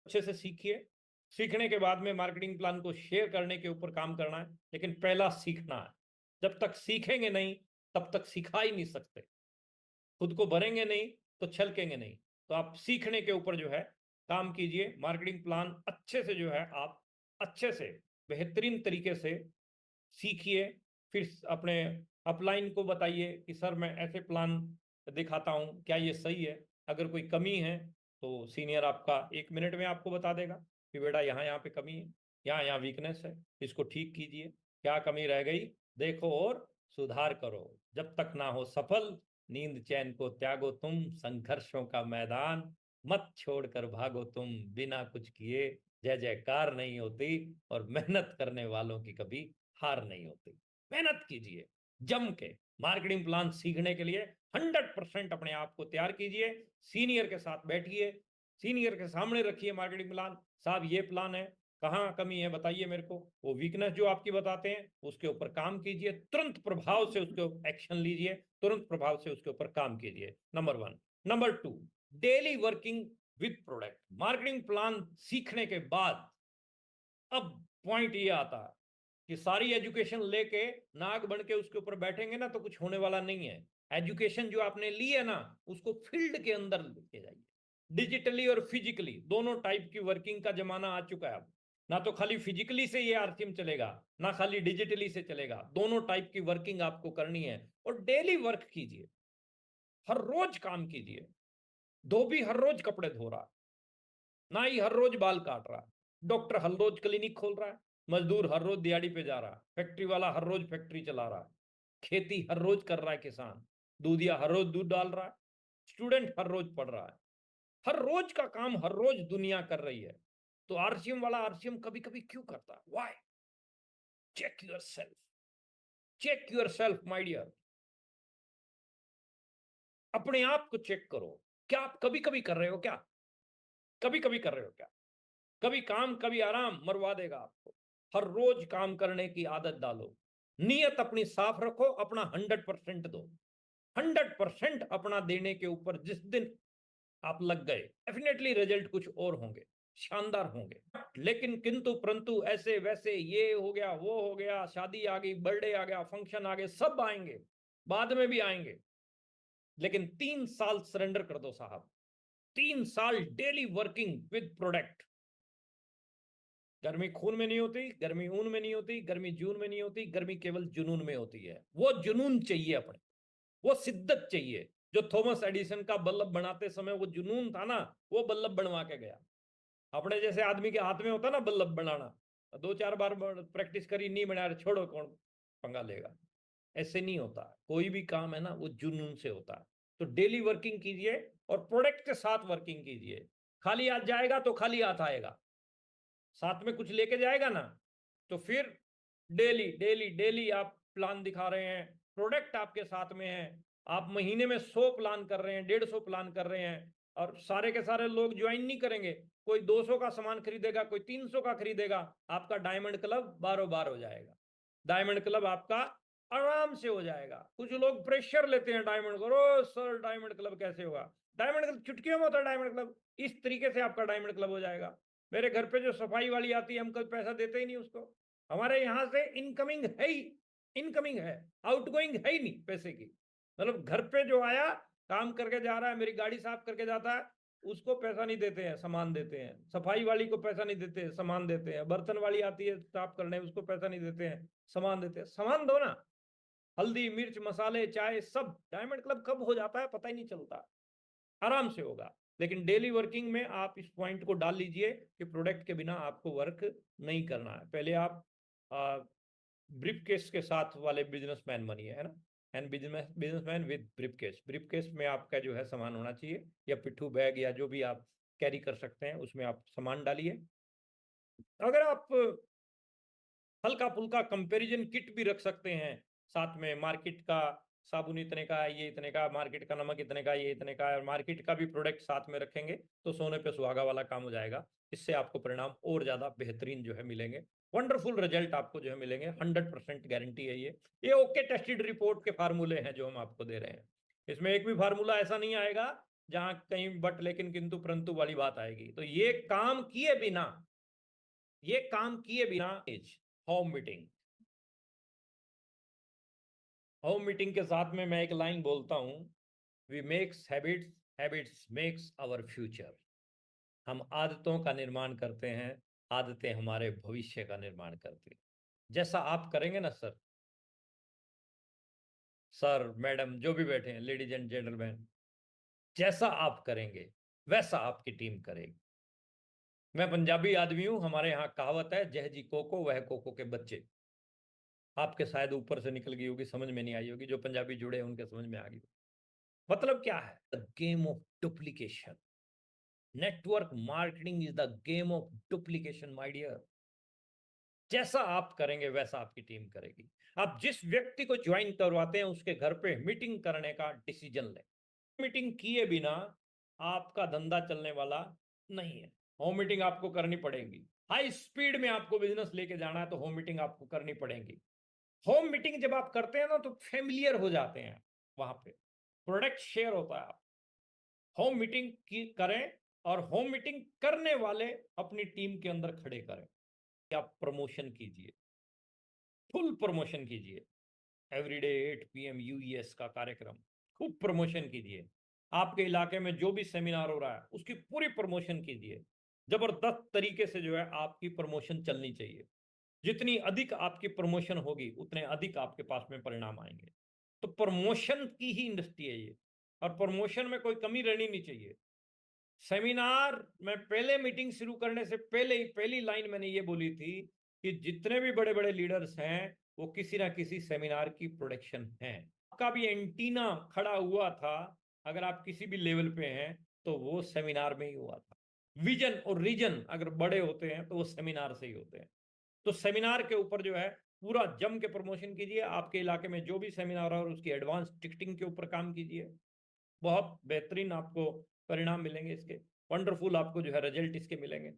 अच्छे से सीखिए। सीखने के बाद में मार्केटिंग प्लान को शेयर करने के ऊपर काम करना है, लेकिन पहला सीखना है। जब तक सीखेंगे नहीं तब तक सिखा ही नहीं सकते। खुद को भरेंगे नहीं तो छलकेंगे नहीं। तो आप सीखने के ऊपर जो है काम कीजिए। मार्केटिंग प्लान अच्छे से जो है आप अच्छे से बेहतरीन तरीके से सीखिए। फिर अपने अपलाइन को बताइए कि सर मैं ऐसे प्लान दिखाता हूँ, क्या ये सही है? अगर कोई कमी है तो सीनियर आपका 1 मिनट में आपको बता देगा कि बेटा यहाँ यहाँ पे कमी है, यहाँ यहाँ वीकनेस है, इसको ठीक कीजिए। क्या कमी रह गई देखो और सुधार करो। जब तक ना हो सफल, नींद चैन को त्यागो तुम, संघर्षों का मैदान मत छोड़कर भागो तुम। बिना कुछ किए जय जयकार नहीं होती, और मेहनत करने वालों की कभी हार नहीं होती। मेहनत कीजिए जम के। मार्केटिंग प्लान सीखने के लिए 100% अपने आप को तैयार कीजिए। सीनियर के साथ बैठिए, सीनियर के सामने रखिए मार्केटिंग प्लान। साहब ये प्लान है, कहाँ कमी है बताइए मेरे को। वो वीकनेस जो आपकी बताते हैं उसके ऊपर काम कीजिए, तुरंत प्रभाव से उसके एक्शन लीजिए, तुरंत प्रभाव से उसके ऊपर काम कीजिए। Number 1। Number 2, daily working with product. Marketing plan सीखने के बाद अब पॉइंट ये आता है कि सारी एजुकेशन लेके नाग बन के उसके ऊपर बैठेंगे ना तो कुछ होने वाला नहीं है। एजुकेशन जो आपने ली है ना उसको फील्ड के अंदर लेके जाइए। डिजिटली और फिजिकली दोनों टाइप की वर्किंग का जमाना आ चुका है अब। ना तो खाली फिजिकली से ये आरसीएम चलेगा, ना खाली डिजिटली से चलेगा। दोनों टाइप की वर्किंग आपको करनी है। और डेली वर्क कीजिए, हर रोज काम कीजिए। धोबी हर रोज कपड़े धो रहा, नाई हर रोज बाल काट रहा, डॉक्टर हर रोज क्लिनिक खोल रहा है, मजदूर हर रोज दिहाड़ी पे जा रहा है, फैक्ट्री वाला हर रोज फैक्ट्री चला रहा है, खेती हर रोज कर रहा है किसान, दूधिया हर रोज दूध डाल रहा है, स्टूडेंट हर रोज पढ़ रहा है। हर रोज का काम हर रोज दुनिया कर रही है। तो आरसीएम वाला आरसीएम कभी कभी क्यों करता है? Why? Check yourself, check yourself my dear. अपने आप को चेक करो। क्या आप कभी कभी कर रहे हो? क्या कभी कभी कर रहे हो? क्या कभी काम कभी आराम मरवा देगा आपको। हर रोज काम करने की आदत डालो। नियत अपनी साफ रखो, अपना 100% दो। 100% अपना देने के ऊपर जिस दिन आप लग गए डेफिनेटली रिजल्ट कुछ और होंगे, शानदार होंगे। लेकिन किंतु परंतु ऐसे वैसे ये हो गया वो हो गया, शादी आ गई, बर्थडे आ गया, फंक्शन आ गए, सब आएंगे, बाद में भी आएंगे। लेकिन 3 साल सरेंडर कर दो साहब। 3 साल डेली वर्किंग विद प्रोडक्ट। गर्मी खून में नहीं होती, गर्मी ऊन में नहीं होती, गर्मी जून में नहीं होती, गर्मी केवल जुनून में होती है। वो जुनून चाहिए अपने, वो शिद्दत चाहिए। जो थॉमस एडिसन का बल्ब बनाते समय वो जुनून था ना, वो बल्ब बनवा के गया। अपने जैसे आदमी के हाथ में होता ना बल्ब बनाना, 2-4 बार प्रैक्टिस करी, नहीं बनाया, छोड़ो कौन पंगा लेगा। ऐसे नहीं होता। कोई भी काम है ना वो जुनून से होता है। तो डेली वर्किंग कीजिए और प्रोडक्ट के साथ वर्किंग कीजिए। खाली हाथ जाएगा तो खाली हाथ आएगा, साथ में कुछ लेके जाएगा ना। तो फिर डेली डेली डेली आप प्लान दिखा रहे हैं, प्रोडक्ट आपके साथ में है, आप महीने में 100 प्लान कर रहे हैं, 150 प्लान कर रहे हैं, और सारे के सारे लोग ज्वाइन नहीं करेंगे। कोई 200 का सामान खरीदेगा, कोई 300 का खरीदेगा, आपका डायमंड क्लब बारो बार हो जाएगा। डायमंड क्लब आपका आराम से हो जाएगा। कुछ लोग प्रेशर लेते हैं डायमंड करो, सर डायमंड क्लब कैसे होगा? डायमंड क्लब चुटकियों में होता है। डायमंड क्लब इस तरीके से आपका डायमंड क्लब हो जाएगा। मेरे घर पे जो सफाई वाली आती है, हम कभी पैसा देते ही नहीं उसको। हमारे यहाँ से इनकमिंग है ही, इनकमिंग है, आउटगोइंग है ही नहीं पैसे की। मतलब घर पे जो आया काम करके जा रहा है, मेरी गाड़ी साफ करके जाता है, उसको पैसा नहीं देते हैं, सामान देते हैं। सफाई वाली को पैसा नहीं देते हैं, सामान देते हैं। बर्तन वाली आती है साफ करने, उसको पैसा नहीं देते हैं, सामान देते हैं। सामान दो ना। हल्दी मिर्च मसाले चाय सब। डायमंड क्लब कब हो जाता है पता ही नहीं चलता, आराम से होगा। लेकिन डेली वर्किंग में आप इस पॉइंट को डाल लीजिए कि प्रोडक्ट के बिना आपको वर्क नहीं करना है। पहले आप ब्रीफकेस के साथ वाले बिजनेसमैन बनिए, है ना। And businessman with briefcase. Briefcase में आपका जो है सामान होना चाहिए, या पिट्ठू बैग या जो भी आप कैरी कर सकते हैं उसमें आप सामान डालिए। अगर आप हल्का फुल्का कंपैरिजन किट भी रख सकते हैं साथ में। मार्केट का साबुन इतने का है, ये इतने का, मार्केट का नमक इतने का, ये इतने का है, मार्केट का भी प्रोडक्ट साथ में रखेंगे तो सोने पे सुहागा वाला काम हो जाएगा। इससे आपको परिणाम और ज्यादा बेहतरीन जो है मिलेंगे। वंडरफुल रिजल्ट आपको जो है मिलेंगे, 100% गारंटी है ये ओके टेस्टेड रिपोर्ट के फार्मूले हैं जो हम आपको दे रहे हैं। इसमें एक भी फार्मूला ऐसा नहीं आएगा जहां कहीं बट लेकिन किंतु परंतु वाली बात आएगी। तो ये काम किए बिना होम मीटिंग, होम मीटिंग के साथ में मैं एक लाइन बोलता हूं, we makes habits, habits makes our future. हम आदतों का निर्माण करते हैं, आदतें हमारे भविष्य का निर्माण करती हैं। जैसा आप करेंगे ना सर, सर मैडम जो भी बैठे हैं, लेडीज एंड जेंटलमैन, जैसा आप करेंगे वैसा आपकी टीम करेगी। मैं पंजाबी आदमी हूं, हमारे यहाँ कहावत है, जह जी कोको वह कोको के बच्चे। आपके शायद ऊपर से निकल गई होगी, समझ में नहीं आई होगी, जो पंजाबी जुड़े हैं उनके समझ में आ गई। मतलब क्या है? The game of duplication. Network marketing is the game of duplication my dear. जैसा आप करेंगे वैसा आपकी टीम करेगी। आप जिस व्यक्ति को ज्वाइन करवाते हैं उसके घर पे मीटिंग करने का डिसीजन लें। मीटिंग किए बिना आपका धंधा चलने वाला नहीं है। होम मीटिंग आपको करनी पड़ेगी। हाई स्पीड में आपको बिजनेस लेके जाना है तो होम मीटिंग आपको करनी पड़ेगी। होम मीटिंग जब आप करते हैं ना तो फेमिलियर हो जाते हैं, वहां पे प्रोडक्ट शेयर होता है। होम मीटिंग की करें और होम मीटिंग करने वाले अपनी टीम के अंदर खड़े करें। आप प्रमोशन कीजिए, फुल प्रमोशन कीजिए। एवरीडे 8 PM यूईएस का कार्यक्रम, खूब प्रमोशन कीजिए। आपके इलाके में जो भी सेमिनार हो रहा है उसकी पूरी प्रमोशन कीजिए। जबरदस्त तरीके से जो है आपकी प्रमोशन चलनी चाहिए। जितनी अधिक आपकी प्रमोशन होगी उतने अधिक आपके पास में परिणाम आएंगे। तो प्रमोशन की ही इंडस्ट्री है ये, और प्रमोशन में कोई कमी रहनी नहीं चाहिए। सेमिनार में पहले मीटिंग शुरू करने से पहले ही पहली लाइन मैंने ये बोली थी कि जितने भी बड़े बड़े लीडर्स हैं वो किसी ना किसी सेमिनार की प्रोडक्शन है। आपका भी एंटीना खड़ा हुआ था, अगर आप किसी भी लेवल पे हैं तो वो सेमिनार में ही हुआ था। विजन और रीजन अगर बड़े होते हैं तो वो सेमिनार से ही होते हैं। तो सेमिनार के ऊपर जो है पूरा जम के प्रमोशन कीजिए। आपके इलाके में जो भी सेमिनार है उसकी एडवांस टिकटिंग के ऊपर काम कीजिए। बहुत बेहतरीन आपको परिणाम मिलेंगे इसके, वंडरफुल आपको जो है रिजल्ट इसके मिलेंगे।